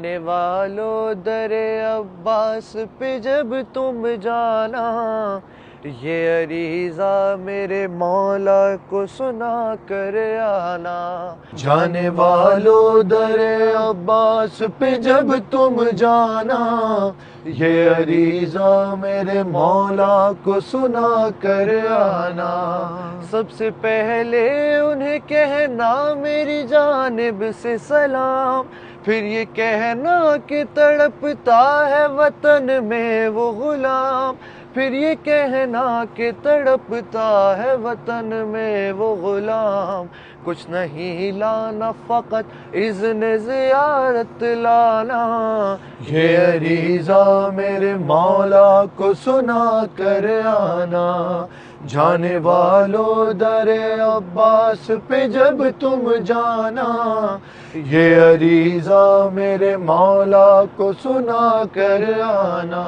جانے والو در عباس پہ جب تم جانا، یہ عریضہ میرے مولا کو سنا کر آنا۔ جانے والو در عباس پہ جب تم جانا، یہ عریضہ میرے مولا کو سنا کر آنا۔ سب سے پہلے انہیں کہنا میری جانب سے سلام، پھر یہ کہنا کہ تڑپتا ہے وطن میں وہ غلام، پھر یہ کہنا کہ تڑپتا ہے وطن میں وہ غلام۔ کچھ نہیں لانا فقط اذن زیارت لانا، یہ عریضہ میرے مولا کو سنا کر آنا۔ جانے والو در عباس پہ جب تم جانا، یہ عریضہ میرے مولا کو سنا کر آنا۔